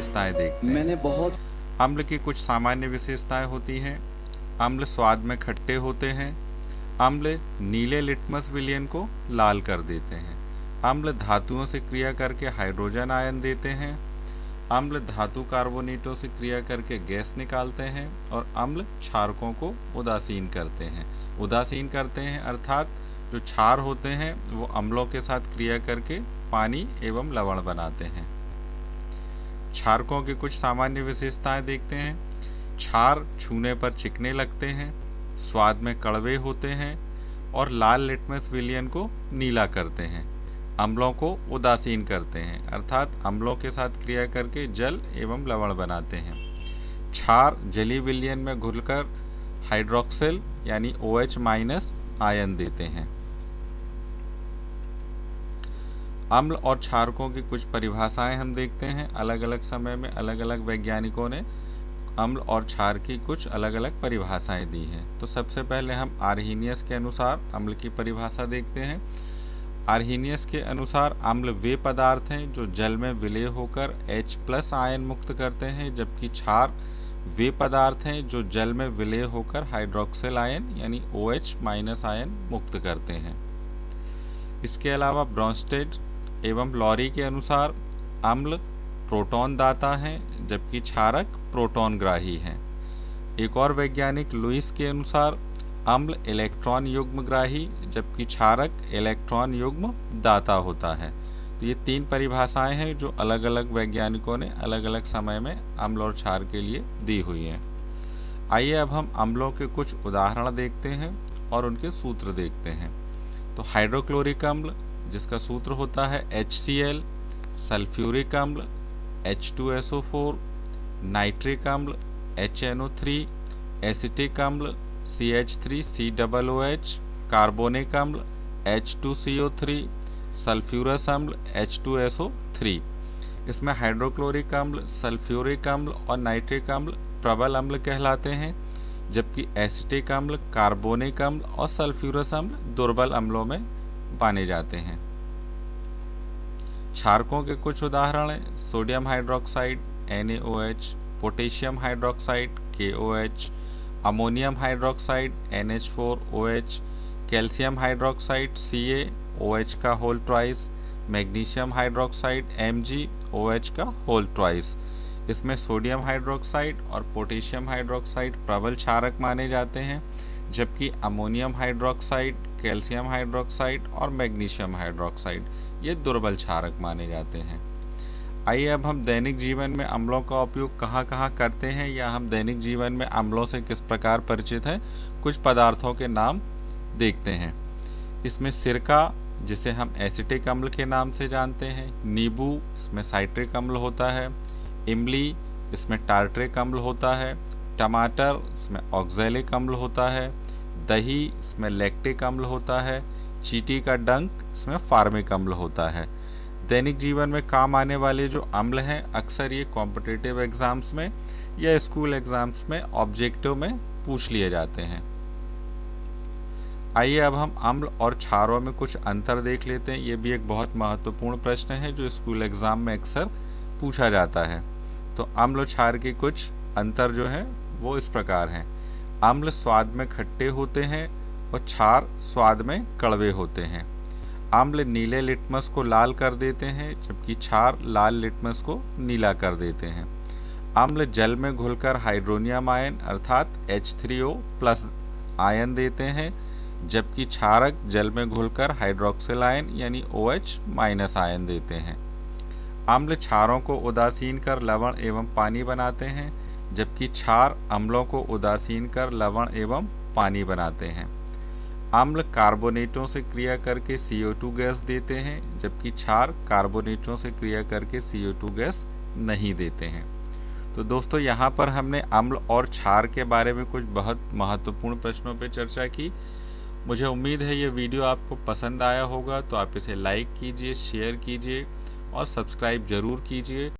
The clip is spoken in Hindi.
विशेषताएं देखते हैं। अम्ल की कुछ सामान्य विशेषताएं होती हैं। अम्ल स्वाद में खट्टे होते हैं। अम्ल नीले लिटमस विलयन को लाल कर देते हैं। अम्ल धातुओं से क्रिया करके हाइड्रोजन आयन देते हैं। अम्ल धातु कार्बोनेटों से क्रिया करके गैस निकालते हैं। और अम्ल क्षारकों को उदासीन करते हैं। उदासीन करते हैं अर्थात जो क्षार होते हैं वो अम्लों के साथ क्रिया करके पानी एवं लवण बनाते हैं। क्षारकों की कुछ सामान्य विशेषताएं देखते हैं। क्षार छूने पर चिकने लगते हैं, स्वाद में कड़वे होते हैं और लाल लिटमस विलयन को नीला करते हैं। अम्लों को उदासीन करते हैं अर्थात अम्लों के साथ क्रिया करके जल एवं लवण बनाते हैं। क्षार जलीय विलयन में घुलकर हाइड्रोक्सिल यानी OH- आयन देते हैं। अम्ल और क्षारकों की कुछ परिभाषाएं हम देखते हैं। अलग अलग समय में अलग अलग वैज्ञानिकों ने अम्ल और क्षार की कुछ अलग अलग परिभाषाएं दी हैं। तो सबसे पहले हम आर्हीनियस के अनुसार अम्ल की परिभाषा देखते हैं। आर्हीनियस के अनुसार अम्ल वे पदार्थ हैं जो जल में विलय होकर H+ आयन मुक्त करते हैं, जबकि क्षार वे पदार्थ हैं जो जल में विलय होकर हाइड्रोक्सिल आयन यानी OH- आयन मुक्त करते हैं। इसके अलावा ब्रॉन्स्टेड एवं लॉरी के अनुसार अम्ल प्रोटॉन दाता हैं, जबकि क्षारक प्रोटॉन ग्राही हैं। एक और वैज्ञानिक लुईस के अनुसार अम्ल इलेक्ट्रॉन युग्म ग्राही जबकि क्षारक इलेक्ट्रॉन युग्म दाता होता है। तो ये 3 परिभाषाएं हैं जो अलग अलग वैज्ञानिकों ने अलग अलग समय में अम्ल और क्षार के लिए दी हुई हैं। आइए अब हम अम्लों के कुछ उदाहरण देखते हैं और उनके सूत्र देखते हैं। तो हाइड्रोक्लोरिक अम्ल जिसका सूत्र होता है HCl, सल्फ्यूरिक अम्ल H2SO4, नाइट्रिक अम्ल HNO3, एसिटिक अम्ल CH3COOH, कार्बोनिक अम्ल H2CO3, सल्फ्यूरस अम्ल H2SO3। इसमें हाइड्रोक्लोरिक अम्ल, सल्फ्यूरिक अम्ल और नाइट्रिक अम्ल प्रबल अम्ल कहलाते हैं, जबकि एसिटिक अम्ल, कार्बोनिक अम्ल और सल्फ्यूरस अम्ल दुर्बल अम्लों में माने जाते हैं। क्षारकों के कुछ उदाहरण हैं sodium hydroxide NaOH, potassium hydroxide KOH, ammonium hydroxide NH4OH, calcium hydroxide CaOH का whole twice, magnesium hydroxide MgOH का होल ट्वाइस। इसमें सोडियम हाइड्रोक्साइड और पोटेशियम हाइड्रोक्साइड प्रबल क्षारक माने जाते हैं, जबकि अमोनियम हाइड्रोक्साइड, कैल्शियम हाइड्रोक्साइड और मैग्नीशियम हाइड्रोक्साइड ये दुर्बल क्षारक माने जाते हैं। आइए अब हम दैनिक जीवन में अम्लों का उपयोग कहाँ कहाँ करते हैं या हम दैनिक जीवन में अम्लों से किस प्रकार परिचित हैं, कुछ पदार्थों के नाम देखते हैं। इसमें सिरका जिसे हम एसिटिक अम्ल के नाम से जानते हैं, नींबू इसमें साइट्रिक अम्ल होता है, इमली इसमें टार्ट्रिक अम्ल होता है, टमाटर इसमें ऑक्सैलिक अम्ल होता है, दही इसमें लैक्टिक अम्ल होता है, चींटी का डंक इसमें फार्मिक अम्ल होता है। दैनिक जीवन में काम आने वाले जो अम्ल हैं अक्सर ये कॉम्पिटिटिव एग्जाम्स में या स्कूल एग्जाम्स में ऑब्जेक्टिव में पूछ लिए जाते हैं। आइए अब हम अम्ल और क्षारों में कुछ अंतर देख लेते हैं। ये भी एक बहुत महत्वपूर्ण प्रश्न है जो स्कूल एग्जाम में अक्सर पूछा जाता है। तो अम्ल और क्षार के कुछ अंतर जो हैं वो इस प्रकार हैं। अम्ल स्वाद में खट्टे होते हैं और क्षार स्वाद में कड़वे होते हैं। अम्ल नीले लिटमस को लाल कर देते हैं, जबकि क्षार लाल लिटमस को नीला कर देते हैं। अम्ल जल में घुलकर हाइड्रोनियम आयन अर्थात H3O+ आयन देते हैं, जबकि क्षारक जल में घुलकर हाइड्रोक्सिल आयन यानी OH- आयन देते हैं। अम्ल क्षारों को उदासीन कर लवण एवं पानी बनाते हैं, जबकि क्षार अम्लों को उदासीन कर लवण एवं पानी बनाते हैं। अम्ल कार्बोनेटों से क्रिया करके CO2 गैस देते हैं, जबकि क्षार कार्बोनेटों से क्रिया करके CO2 गैस नहीं देते हैं। तो दोस्तों यहाँ पर हमने अम्ल और क्षार के बारे में कुछ बहुत महत्वपूर्ण प्रश्नों पर चर्चा की। मुझे उम्मीद है ये वीडियो आपको पसंद आया होगा, तो आप इसे लाइक कीजिए, शेयर कीजिए और सब्सक्राइब ज़रूर कीजिए।